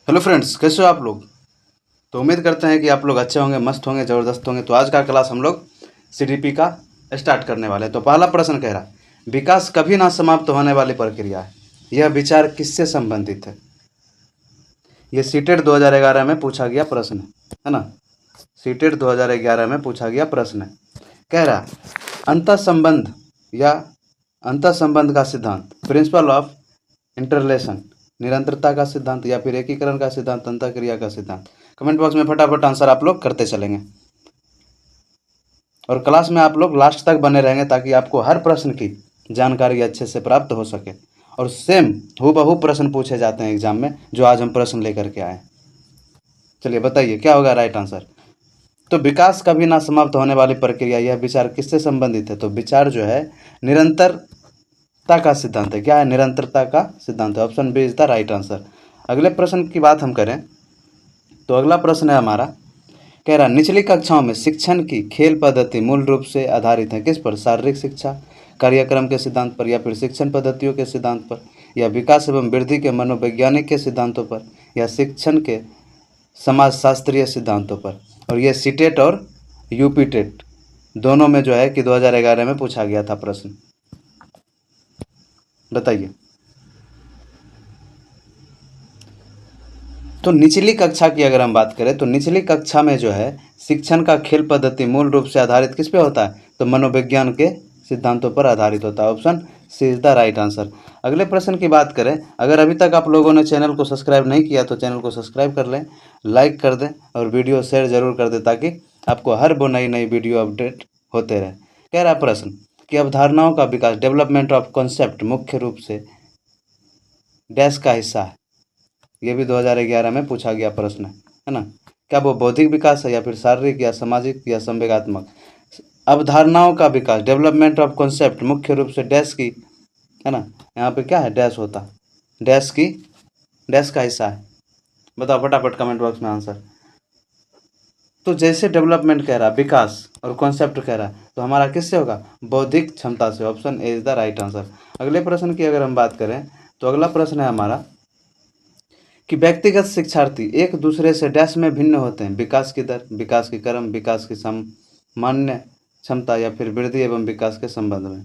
Hello friends, कैसे हो आप लोग। तो उम्मीद करते हैं कि आप लोग अच्छे होंगे, मस्त होंगे, ज़बरदस्त होंगे। तो आज का क्लास हम लोग सीडीपी का स्टार्ट करने वाले हैं। तो पहला प्रश्न कह रहा है, विकास कभी ना समाप्त होने वाली प्रक्रिया है, यह विचार किससे संबंधित है। ये सीटेट 2011 में पूछा गया प्रश्न है ना। सीटेट 2011 में पूछा गया प्रश्न है। कह रहा अंतः संबंध या अंतः संबंध का सिद्धांत, प्रिंसिपल ऑफ इंटरलेशन, निरंतरता का सिद्धांत या फिर एकीकरण का सिद्धांत, अंतःक्रिया का सिद्धांत। कमेंट बॉक्स में फटाफट आंसर आप लोग करते चलेंगे और क्लास में आप लोग लास्ट तक बने रहेंगे ताकि आपको हर प्रश्न की जानकारी अच्छे से प्राप्त हो सके। और सेम हूबहू प्रश्न पूछे जाते हैं एग्जाम में, जो आज हम प्रश्न लेकर के आए। चलिए बताइए क्या होगा राइट आंसर। तो विकास कभी ना समाप्त होने वाली प्रक्रिया, यह विचार किससे संबंधित है। तो विचार जो है निरंतरता का सिद्धांत है। क्या है? निरंतरता का सिद्धांत है। Option B is the right answer. अगले प्रश्न की बात हम करें तो अगला प्रश्न है हमारा, कह रहा निचली कक्षाओं में शिक्षण की खेल पद्धति मूल रूप से आधारित है किस पर। शारीरिक शिक्षा कार्यक्रम के सिद्धांत पर, या फिर शिक्षण पद्धतियों के सिद्धांत पर, या विकास एवं वृद्धि के मनोवैज्ञानिक के सिद्धांतों पर, या शिक्षण के समाजशास्त्रीय सिद्धांतों पर। और ये सीटेट और यूपी टेट दोनों में जो है कि 2011 में पूछा गया था प्रश्न। बताइए। तो निचली कक्षा की अगर हम बात करें तो निचली कक्षा में जो है शिक्षण का खेल पद्धति मूल रूप से आधारित किस पे होता है। तो मनोविज्ञान के सिद्धांतों पर आधारित होता है। Option C is the right answer. अगले प्रश्न की बात करें, अगर अभी तक आप लोगों ने चैनल को सब्सक्राइब नहीं किया तो चैनल को सब्सक्राइब कर लें, लाइक कर दें और वीडियो शेयर जरूर कर दें ताकि आपको हर वो नई नई वीडियो अपडेट होते रहे। कह रहा प्रश्न कि अवधारणाओं का विकास, डेवलपमेंट ऑफ कॉन्सेप्ट मुख्य रूप से डैश का हिस्सा है। ये भी 2011 में पूछा गया प्रश्न है ना। क्या वो बौद्धिक विकास है या फिर शारीरिक या सामाजिक या संवेगात्मक। अवधारणाओं का विकास, डेवलपमेंट ऑफ कॉन्सेप्ट मुख्य रूप से डैश की है ना। यहाँ पे क्या है? डैश होता, डैश की, डैश का हिस्सा है। बताओ फटाफट कमेंट बॉक्स में आंसर। तो जैसे डेवलपमेंट कह रहा, विकास और कॉन्सेप्ट कह रहा, तो हमारा किससे होगा? बौद्धिक क्षमता से। Option A is the right answer. अगले प्रश्न की अगर हम बात करें तो अगला प्रश्न है हमारा कि व्यक्तिगत शिक्षार्थी एक दूसरे से डैश में भिन्न होते हैं। विकास की दर, विकास की क्रम, विकास की सामान्य क्षमता, या फिर वृद्धि एवं विकास के संबंध में।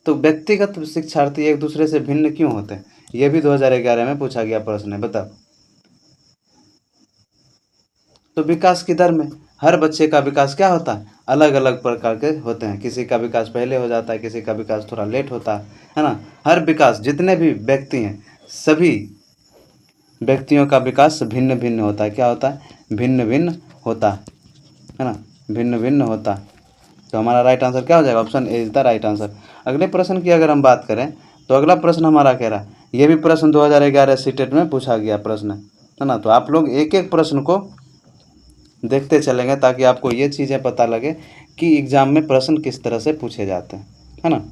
तो व्यक्तिगत शिक्षार्थी एक दूसरे से भिन्न क्यों होते हैं? यह भी 2011 में पूछा गया प्रश्न है। बताओ। तो विकास की दर में हर बच्चे का विकास क्या होता है? अलग अलग प्रकार के होते हैं। किसी का विकास पहले हो जाता है, किसी का विकास थोड़ा लेट होता है ना। हर विकास, जितने भी व्यक्ति हैं सभी व्यक्तियों का विकास भिन्न भिन्न होता है। क्या होता है? भिन्न भिन्न होता है ना, भिन्न भिन्न होता है। तो हमारा राइट आंसर क्या हो जाएगा? Option A is the right answer. अगले प्रश्न की अगर हम बात करें तो अगला प्रश्न हमारा कह रहा है, ये भी प्रश्न 2011 सीटेट में पूछा गया प्रश्न है ना। तो आप लोग एक एक प्रश्न को देखते चलेंगे ताकि आपको ये चीज़ें पता लगे कि एग्ज़ाम में प्रश्न किस तरह से पूछे जाते हैं, है ना।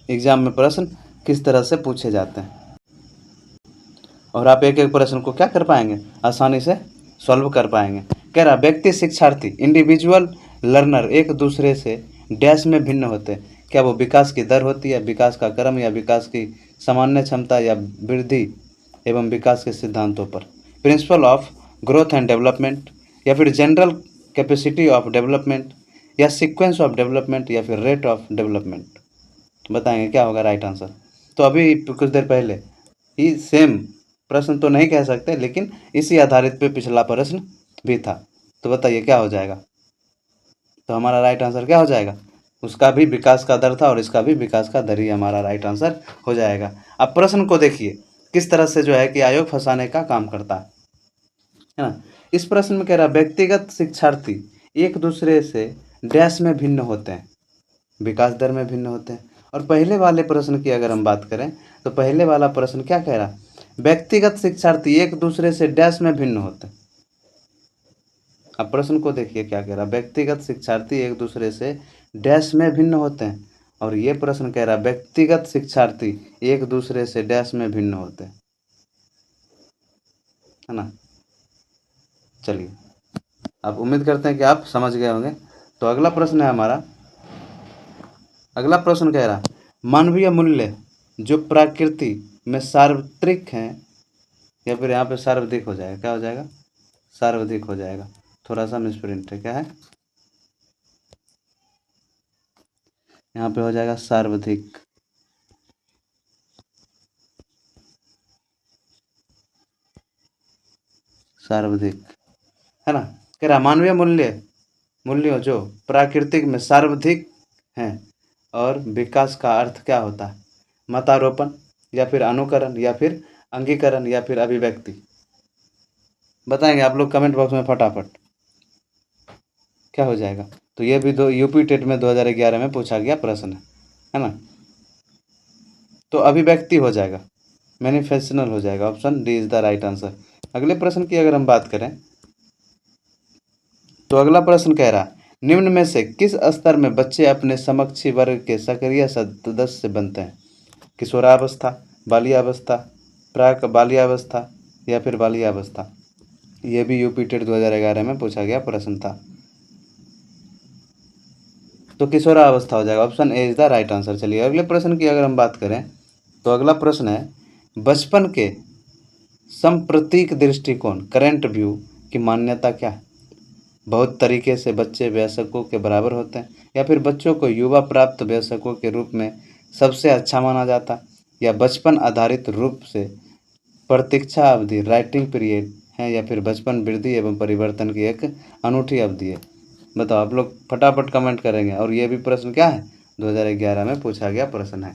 एग्ज़ाम में प्रश्न किस तरह से पूछे जाते हैं और आप एक एक प्रश्न को क्या कर पाएंगे? आसानी से सॉल्व कर पाएंगे। कह रहा व्यक्ति शिक्षार्थी, इंडिविजुअल लर्नर एक दूसरे से डैश में भिन्न होते हैं। क्या वो विकास की दर होती है, विकास का क्रम, या विकास की सामान्य क्षमता, या वृद्धि एवं विकास के सिद्धांतों पर। Principle of growth and development, या फिर जनरल कैपेसिटी ऑफ डेवलपमेंट, या सीक्वेंस ऑफ डेवलपमेंट, या फिर रेट ऑफ डेवलपमेंट। बताएंगे क्या होगा राइट आंसर। तो अभी कुछ देर पहले ही सेम प्रश्न तो नहीं कह सकते, लेकिन इसी आधारित पे पिछला प्रश्न भी था। तो बताइए क्या हो जाएगा। तो हमारा राइट आंसर क्या हो जाएगा? उसका भी विकास का दर था और इसका भी विकास का दर ही हमारा राइट आंसर हो जाएगा। अब प्रश्न को देखिए किस तरह से जो है कि आयोग फंसाने का काम करता है ना। इस प्रश्न में कह रहा व्यक्तिगत शिक्षार्थी एक दूसरे से डैश में भिन्न होते हैं, विकास दर में भिन्न होते हैं। और पहले वाले प्रश्न की अगर हम बात करें तो पहले वाला प्रश्न क्या कह रहा? व्यक्तिगत शिक्षार्थी एक दूसरे से डैश में भिन्न होते हैं। अब प्रश्न को देखिए क्या कह रहा, व्यक्तिगत शिक्षार्थी एक दूसरे से डैश में भिन्न होते हैं। और ये प्रश्न कह रहा व्यक्तिगत शिक्षार्थी एक दूसरे से डैश में भिन्न होते हैं, है ना। चलिए अब उम्मीद करते हैं कि आप समझ गए होंगे। तो अगला प्रश्न है हमारा, अगला प्रश्न कह रहा मानवीय मूल्य जो प्रकृति में सार्वत्रिक हैं या फिर यहाँ पे सार्वधिक हो जाएगा, क्या हो जाएगा, सार्वधिक हो जाएगा। थोड़ा सा मिसप्रिंट है, क्या है, यहाँ पे हो जाएगा सार्वधिक। सार्वधिक है ना। कह रहा मानवीय मूल्यों जो प्राकृतिक में सार्वधिक हैं और विकास का अर्थ क्या होता है, मतारोपण या फिर अनुकरण या फिर अंगीकरण या फिर अभिव्यक्ति। बताएंगे आप लोग कमेंट बॉक्स में फटाफट क्या हो जाएगा। तो ये भी दो यूपी टेट में 2011 में पूछा गया प्रश्न है ना। तो अभिव्यक्ति हो जाएगा, मैनिफेस्टेशनल हो जाएगा, option D is the right answer. अगले प्रश्न की अगर हम बात करें तो अगला प्रश्न कह रहा निम्न में से किस स्तर में बच्चे अपने समकक्षी वर्ग के सक्रिय सदस्य बनते हैं, किशोरावस्था, बाल्यावस्था, प्राक बाल्यावस्था या फिर बाल्यावस्था। ये भी यूपी टेट 2011 में पूछा गया प्रश्न था। तो किशोरावस्था हो जाएगा, option A is the right answer. चलिए अगले प्रश्न की अगर हम बात करें तो अगला प्रश्न है बचपन के संप्रतीक दृष्टिकोण करेंट व्यू की मान्यता क्या है, बहुत तरीके से बच्चे वयस्कों के बराबर होते हैं या फिर बच्चों को युवा प्राप्त वयस्कों के रूप में सबसे अच्छा माना जाता या बचपन आधारित रूप से प्रतीक्षा अवधि राइटिंग पीरियड है या फिर बचपन वृद्धि एवं परिवर्तन की एक अनूठी अवधि है। बताओ आप लोग फटाफट कमेंट करेंगे। और ये भी प्रश्न क्या है, 2011 में पूछा गया प्रश्न है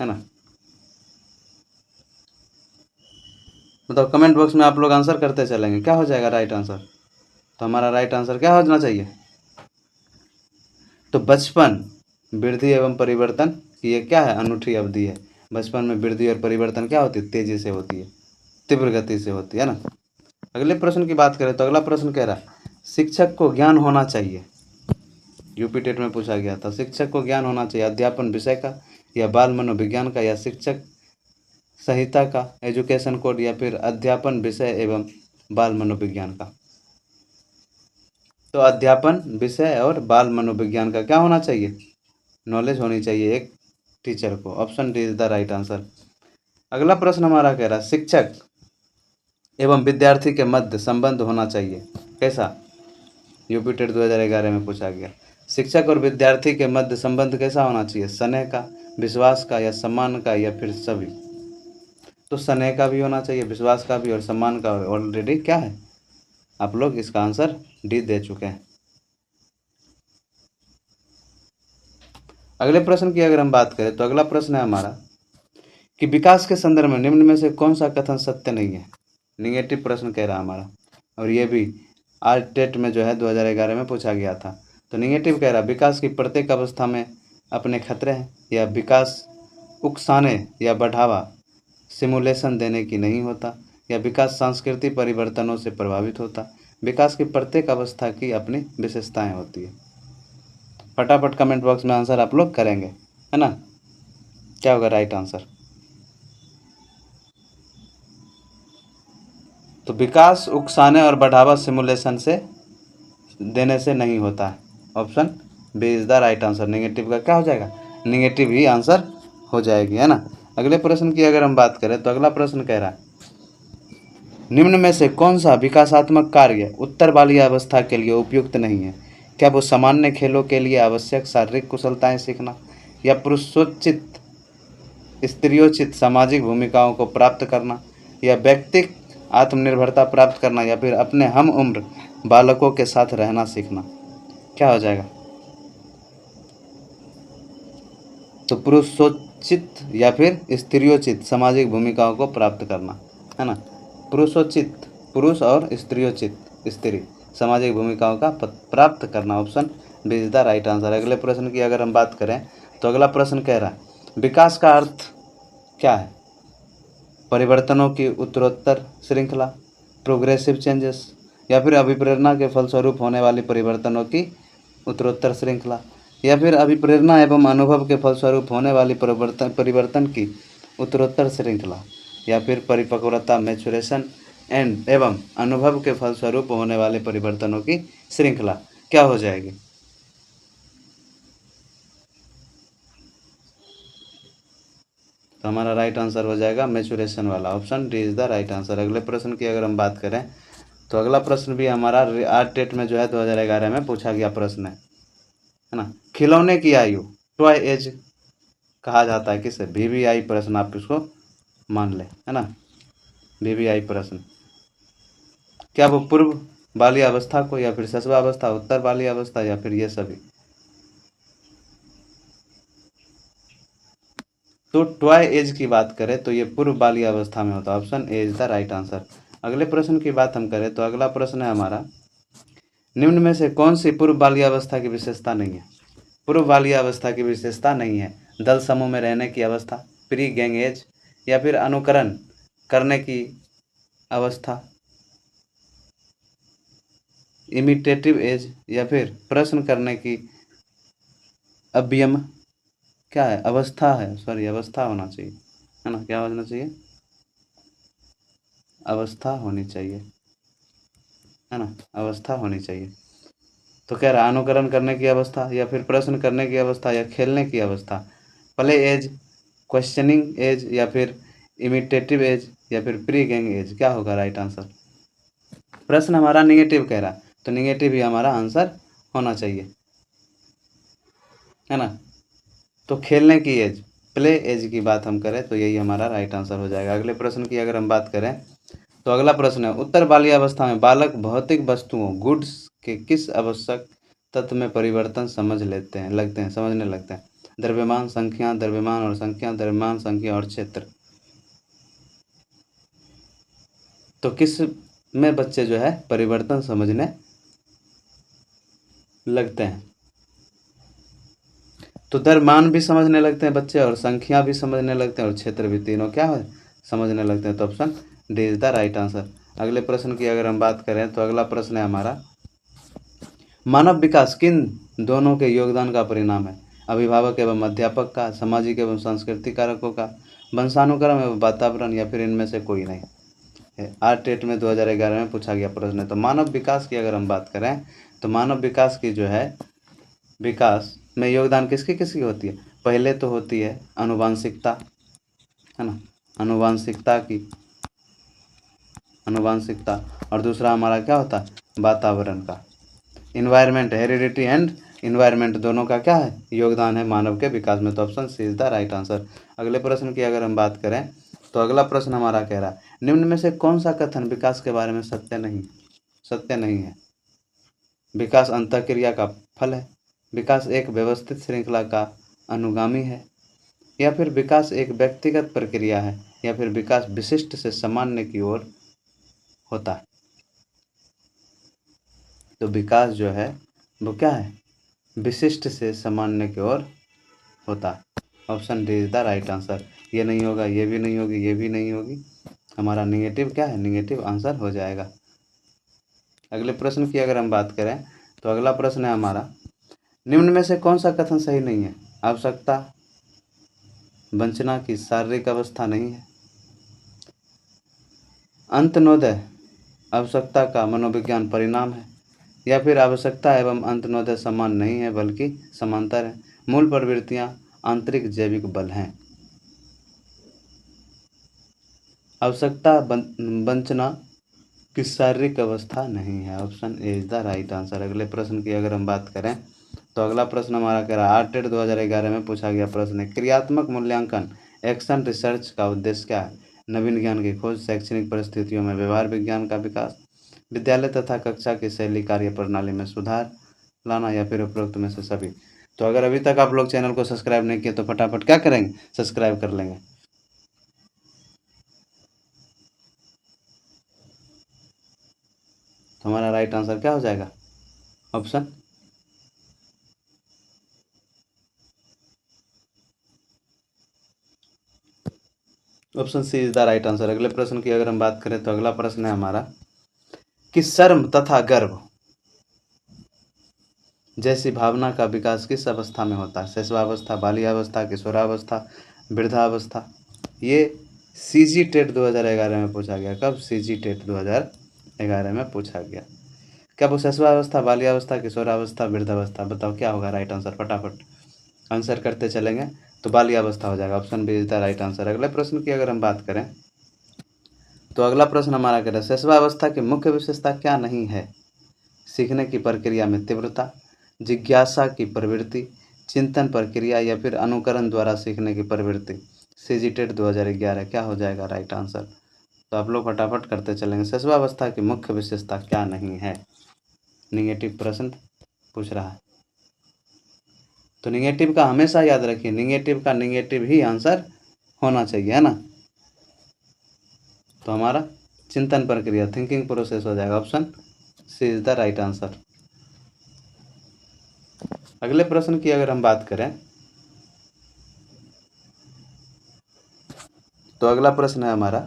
ना। बताओ कमेंट बॉक्स में आप लोग आंसर करते चलेंगे, क्या हो जाएगा राइट आंसर। तो हमारा राइट आंसर क्या होना चाहिए, तो बचपन वृद्धि एवं परिवर्तन की ये क्या है, अनूठी अवधि है। बचपन में वृद्धि और परिवर्तन क्या होती है, तेजी से होती है, तीव्र गति से होती है ना। अगले प्रश्न की बात करें तो अगला प्रश्न कह रहा शिक्षक को ज्ञान होना चाहिए, यूपी टेट में पूछा गया था। शिक्षक को ज्ञान होना चाहिए अध्यापन विषय का या बाल मनोविज्ञान का या शिक्षक संहिता का एजुकेशन कोड या फिर अध्यापन विषय एवं बाल मनोविज्ञान का। तो अध्यापन विषय और बाल मनोविज्ञान का क्या होना चाहिए, नॉलेज होनी चाहिए एक टीचर को, option D is the right answer. अगला प्रश्न हमारा कह रहा है शिक्षक एवं विद्यार्थी के मध्य संबंध होना चाहिए कैसा, यूपी टेट 2011 में पूछा गया। शिक्षक और विद्यार्थी के मध्य संबंध कैसा होना चाहिए, स्नेह का, विश्वास का या सम्मान का या फिर सभी। तो स्नेह का भी होना चाहिए, विश्वास का भी और सम्मान का ऑलरेडी क्या है, आप लोग इसका आंसर डी दे चुके हैं। अगले प्रश्न की अगर हम बात करें तो अगला प्रश्न है हमारा कि विकास के संदर्भ में निम्न में से कौन सा कथन सत्य नहीं है, निगेटिव प्रश्न कह रहा है हमारा। और ये भी आज टेट में जो है 2011 में पूछा गया था। तो निगेटिव कह रहा विकास की प्रत्येक अवस्था में अपने खतरे हैं या विकास उकसाने या बढ़ावा सिमुलेशन देने की नहीं होता या विकास सांस्कृतिक परिवर्तनों से प्रभावित होता, विकास की प्रत्येक अवस्था की अपनी विशेषताएं होती है। फटाफट कमेंट बॉक्स में आंसर आप लोग करेंगे है ना, क्या होगा राइट आंसर। तो विकास उकसाने और बढ़ावा सिमुलेशन से देने से नहीं होता है, option B is the right answer. Negative का क्या हो जाएगा, नेगेटिव ही आंसर हो जाएगी है ना। अगले प्रश्न की अगर हम बात करें तो अगला प्रश्न कह रहा है निम्न में से कौन सा विकासात्मक कार्य उत्तर बाल्य अवस्था के लिए उपयुक्त नहीं है, क्या वो सामान्य खेलों के लिए आवश्यक शारीरिक कुशलताएं सीखना या पुरुषोचित स्त्रियोचित सामाजिक भूमिकाओं को प्राप्त करना या व्यक्तिक आत्मनिर्भरता प्राप्त करना या फिर अपने हम उम्र बालकों के साथ रहना सीखना, क्या हो जाएगा। तो पुरुषोचित या फिर स्त्रियोचित सामाजिक भूमिकाओं को प्राप्त करना है ना। पुरुषोचित पुरुष और स्त्रियोचित स्त्री सामाजिक भूमिकाओं का प्राप्त करना, option B is the right answer. अगले प्रश्न की अगर हम बात करें तो अगला प्रश्न कह रहा है विकास का अर्थ क्या है, परिवर्तनों की उत्तरोत्तर श्रृंखला, प्रोग्रेसिव चेंजेस या फिर अभिप्रेरणा के फलस्वरूप होने वाली परिवर्तनों की उत्तरोत्तर श्रृंखला या फिर अभिप्रेरणा एवं अनुभव के फलस्वरूप होने वाली परिवर्तन की उत्तरोत्तर श्रृंखला या फिर परिपक्वता मैचुरेशन एंड एवं अनुभव के फलस्वरूप होने वाले परिवर्तनों की श्रृंखला, क्या हो जाएगी। तो हमारा राइट आंसर हो जाएगा मैचुरेशन वाला, option D is the right answer. अगले प्रश्न की अगर हम बात करें तो अगला प्रश्न भी हमारा आर टेट में जो है 2011 में पूछा गया प्रश्न है ना। खिलौने की आयु टॉय एज कहा जाता है किसे? VVI प्रश्न आप इसको मान ले, है ना, VVI प्रश्न। क्या वो पूर्व बाली अवस्था को, या फिर शैशव अवस्था, उत्तर बाली अवस्था, या फिर ये सभी? तो टॉय एज की बात करें तो ये पूर्व बाली अवस्था में होता है, option A is the right answer. अगले प्रश्न की बात हम करें तो अगला प्रश्न है हमारा, निम्न में से कौन सी पूर्व बाली अवस्था की विशेषता नहीं है? पूर्व बाली अवस्था की विशेषता नहीं है, दल समूह में रहने की अवस्था, प्री गैंग एज, या फिर अनुकरण करने की अवस्था, इमिटेटिव एज, या फिर प्रश्न करने की अभियम क्या है? अवस्था है, सॉरी अवस्था होना चाहिए, है ना, क्या होना चाहिए? अवस्था होनी चाहिए, है ना, अवस्था होनी चाहिए। तो कह रहा अनुकरण करने की अवस्था, या फिर प्रश्न करने की अवस्था, या खेलने की अवस्था, प्ले एज, क्वेश्चनिंग एज, या फिर इमिटेटिव एज, या फिर प्री गैंग एज? क्या होगा राइट आंसर? प्रश्न हमारा निगेटिव कह रहा, तो निगेटिव ही हमारा आंसर होना चाहिए, है ना। तो खेलने की एज, प्ले एज की बात हम करें तो यही हमारा राइट आंसर हो जाएगा। अगले प्रश्न की अगर हम बात करें तो अगला प्रश्न है, उत्तर बाली अवस्था में बालक भौतिक वस्तुओं गुड्स के किस आवश्यक तत्व में परिवर्तन समझने लगते हैं? द्रव्यमान, संख्या, द्रव्यमान और संख्या, द्रव्यमान, संख्या और क्षेत्र। तो किस में बच्चे जो है परिवर्तन समझने लगते हैं? तो द्रव्यमान भी समझने लगते हैं बच्चे, और संख्या भी समझने लगते हैं, और क्षेत्र भी, तीनों क्या है समझने लगते हैं। तो option D is the right answer. अगले प्रश्न की अगर हम बात करें तो अगला प्रश्न है हमारा, मानव विकास किन दोनों के योगदान का परिणाम है? अभिभावक एवं अध्यापक का, सामाजिक एवं सांस्कृतिक कारकों का, वंशानुक्रम एवं वातावरण, या फिर इनमें से कोई नहीं? आर टेट में 2011 में पूछा गया प्रश्न है। तो मानव विकास की अगर हम बात करें तो मानव विकास की जो है विकास में योगदान किसकी किसकी होती है? पहले तो होती है अनुवांशिकता, है ना, अनुवांशिकता, और दूसरा हमारा क्या होता है? वातावरण का, इन्वायरमेंट, हेरिडिटी एंड इन्वायरमेंट, दोनों का क्या है योगदान है मानव के विकास में। तो option C is the right answer. अगले प्रश्न की अगर हम बात करें तो अगला प्रश्न हमारा कह रहा है, निम्न में से कौन सा कथन विकास के बारे में सत्य नहीं है? विकास अंतःक्रिया का फल है, विकास एक व्यवस्थित श्रृंखला का अनुगामी है, या फिर विकास एक व्यक्तिगत प्रक्रिया है, या फिर विकास विशिष्ट से सामान्य की ओर होता है? तो विकास जो है वो क्या है? विशिष्ट से सामान्य की ओर होता है। Option D is the right answer. ये नहीं होगा, ये भी नहीं होगी, ये भी नहीं होगी, हमारा निगेटिव क्या है? निगेटिव आंसर हो जाएगा। अगले प्रश्न की अगर हम बात करें तो अगला प्रश्न है हमारा, निम्न में से कौन सा कथन सही नहीं है? आवश्यकता वंचना की शारीरिक अवस्था नहीं है, अंतनोदय आवश्यकता का मनोविज्ञान परिणाम है, या फिर आवश्यकता एवं अंतनोदय समान नहीं है बल्कि समांतर है, मूल प्रवृत्तियां आंतरिक जैविक बल हैं। आवश्यकता वंचना की शारीरिक अवस्था नहीं है, option A is the right answer. अगले प्रश्न की अगर हम बात करें तो अगला प्रश्न हमारा कह रहा है, आर टेट 2011 में पूछा गया प्रश्न है, क्रियात्मक मूल्यांकन एक्शन रिसर्च का उद्देश्य क्या है? नवीन ज्ञान की खोज, शैक्षणिक परिस्थितियों में व्यवहार विज्ञान का विकास, विद्यालय तथा कक्षा की शैली कार्य प्रणाली में सुधार लाना, या फिर उपरोक्त में से सभी? तो अगर अभी तक आप लोग चैनल को सब्सक्राइब नहीं किए तो फटाफट क्या करेंगे? सब्सक्राइब कर लेंगे। तो हमारा राइट आंसर क्या हो जाएगा? Option option C is the right answer. अगले प्रश्न की अगर हम बात करें तो अगला प्रश्न है हमारा कि शर्म तथा गर्व जैसी भावना का विकास किस अवस्था में होता है? शैशवावस्था, बाल्यावस्था, किशोरावस्था, वृद्धावस्था? ये सीजी टेट 2011 में पूछा गया। कब? सीजी टेट 2011 में पूछा गया। क्या वो शैशवावस्था, बाल्यावस्था, किशोरावस्था, वृद्धावस्था? बताओ क्या होगा राइट आंसर? फटाफट आंसर करते चलेंगे तो बाल्यावस्था हो जाएगा। Option B is the right answer. अगले प्रश्न की अगर हम बात करें तो अगला प्रश्न हमारा कह रहा है शैशवावस्था की मुख्य विशेषता क्या नहीं है? सीखने की प्रक्रिया में तीव्रता, जिज्ञासा की प्रवृत्ति, चिंतन प्रक्रिया या फिर अनुकरण द्वारा सीखने की प्रवृत्ति। सीजीटेट 2011 क्या हो जाएगा राइट आंसर? तो आप लोग फटाफट करते चलेंगे। शैशवावस्था की मुख्य विशेषता क्या नहीं है? निगेटिव प्रश्न पूछ रहा है, तो निगेटिव का हमेशा याद रखिए, निगेटिव का निगेटिव ही आंसर होना चाहिए, है ना। तो हमारा चिंतन प्रक्रिया, थिंकिंग प्रोसेस हो जाएगा। Option C is the right answer. अगले प्रश्न की अगर हम बात करें तो अगला प्रश्न है हमारा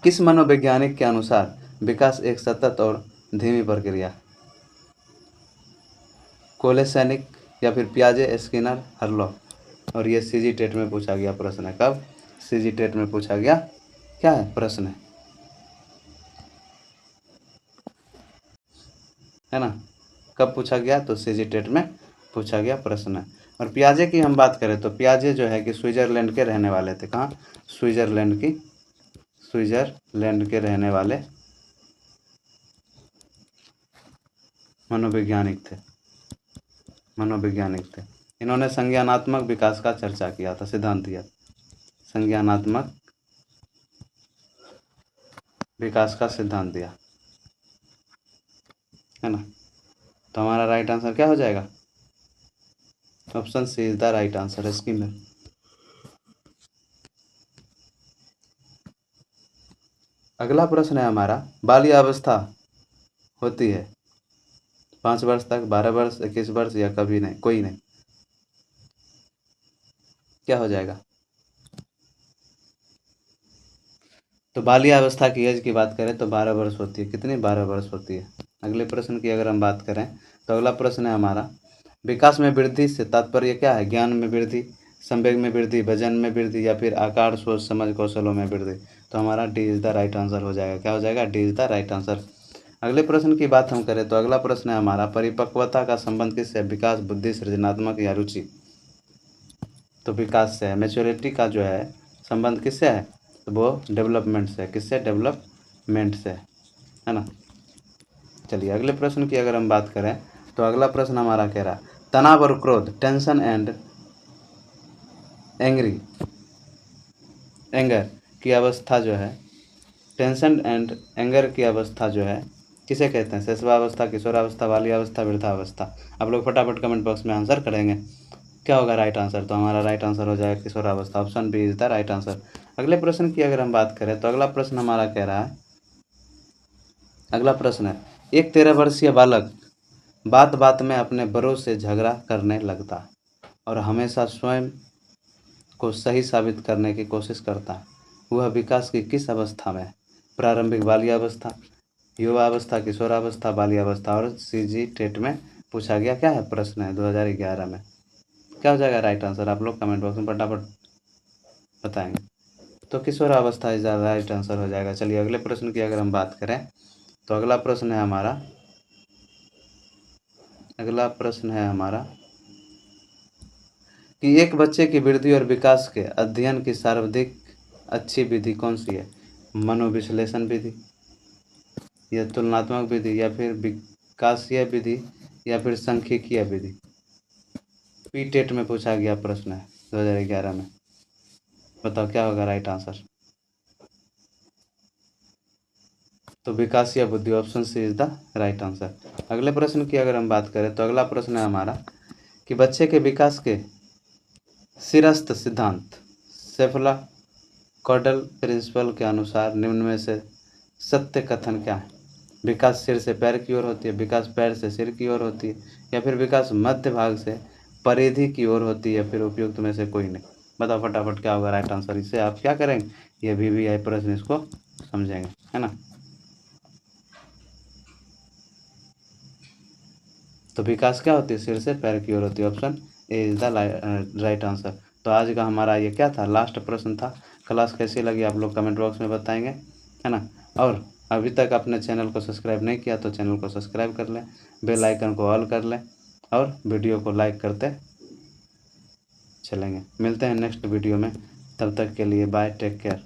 किस मनोवैज्ञानिक के अनुसार विकास एक सतत और धीमी प्रक्रिया? कोलेसैनिक या फिर पियाजे, स्किनर, हर्लॉक। और ये सीजी टेट में पूछा गया प्रश्न है। कब? सीजी टेट में पूछा गया क्या है प्रश्न है ना। कब पूछा गया? तो सीजी टेट में पूछा गया प्रश्न है। और पियाजे की हम बात करें तो पियाजे जो है कि स्विट्जरलैंड के रहने वाले थे। कहाँ? स्विट्जरलैंड के रहने वाले मनोवैज्ञानिक थे। इन्होंने संज्ञानात्मक विकास का चर्चा किया था, सिद्धांत दिया, संज्ञानात्मक विकास का सिद्धांत दिया, है ना। तो हमारा राइट आंसर क्या हो जाएगा? Option C is the right answer, Skinner. अगला प्रश्न है हमारा बाल्यावस्था होती है 5 वर्ष तक, 12 वर्ष, 21 वर्ष या कभी नहीं, कोई नहीं। क्या हो जाएगा? तो बाल्यावस्था की एज की बात करें तो 12 वर्ष होती है। कितनी? 12 वर्ष होती है। अगले प्रश्न की अगर हम बात करें तो अगला प्रश्न है हमारा विकास में वृद्धि से तात्पर्य क्या है? ज्ञान में वृद्धि, संवेग में वृद्धि, वजन में वृद्धि या फिर आकार, सोच, समझ, कौशलों में वृद्धि। तो हमारा D is the right answer हो जाएगा। क्या हो जाएगा? D is the right answer. अगले प्रश्न की बात हम करें तो अगला प्रश्न है हमारा परिपक्वता का संबंध किससे? विकास, बुद्धि, सृजनात्मक या रुचि। तो विकास से है। मैच्योरिटी का जो है संबंध किससे है? तो वो डेवलपमेंट से। किससे? डेवलपमेंट से, है ना। चलिए अगले प्रश्न की अगर हम बात करें तो अगला प्रश्न हमारा कह रहा तनाव और क्रोध, टेंशन एंड एंगर की अवस्था जो है, टेंशन एंड एंगर की अवस्था जो है किसे कहते हैं? शैशवावस्था, किशोरावस्था, बाल्यावस्था, वृद्धावस्था। आप लोग फटाफट कमेंट बॉक्स में आंसर करेंगे क्या होगा राइट आंसर? तो हमारा राइट आंसर हो जाएगा किशोरावस्था। Option B is the right answer. अगले प्रश्न की अगर हम बात करें तो अगला प्रश्न हमारा कह रहा है, अगला प्रश्न है एक 13 वर्षीय बालक बात बात में अपने बड़ों से झगड़ा करने लगता और हमेशा स्वयं को सही साबित करने की कोशिश करता है। वह विकास की किस अवस्था में है? प्रारंभिक बाल्यावस्था, युवावस्था, किशोरावस्था, बाल्यावस्था। और सीजी टेट में पूछा गया क्या है प्रश्न है 2011 में। क्या हो जाएगा राइट आंसर? आप लोग कमेंट बॉक्स में फटाफट बताएंगे। तो किशोरावस्था इज द राइट आंसर हो जाएगा। चलिए अगले प्रश्न की अगर हम बात करें तो अगला प्रश्न है हमारा कि एक बच्चे की वृद्धि और विकास के अध्ययन की सर्वाधिक अच्छी विधि कौन सी है? मनोविश्लेषण विधि या तुलनात्मक विधि या फिर विकासीय विधि या फिर सांख्यिकीय विधि। पी टेट में पूछा गया प्रश्न है 2011 में। बताओ क्या होगा राइट आंसर? तो विकासीय बुद्धि। Option C is the right answer. अगले प्रश्न की अगर हम बात करें तो अगला प्रश्न है हमारा कि बच्चे के विकास के सिरस्थ सिद्धांत सेफला कॉडल प्रिंसिपल के अनुसार निम्न में से सत्य कथन क्या है? विकास सिर से पैर की ओर होती है, विकास पैर से सिर की ओर होती है या फिर विकास मध्य भाग से परिधि की ओर होती है या फिर उपयुक्त में से कोई नहीं। बताओ फटाफट क्या होगा राइट आंसर? इससे आप क्या करेंगे? ये VVI प्रश्न इसको समझेंगे, है ना। तो विकास क्या होती है? सिर से पैर की ओर होती है। Option A is the right answer. तो आज का हमारा ये क्या था? लास्ट प्रश्न था। क्लास कैसी लगी आप लोग कमेंट बॉक्स में बताएंगे, है ना। और अभी तक अपने चैनल को सब्सक्राइब नहीं किया तो चैनल को सब्सक्राइब कर लें, बेल आइकन को ऑल कर लें और वीडियो को लाइक करते चलेंगे। मिलते हैं नेक्स्ट वीडियो में, तब तक के लिए बाय, टेक केयर।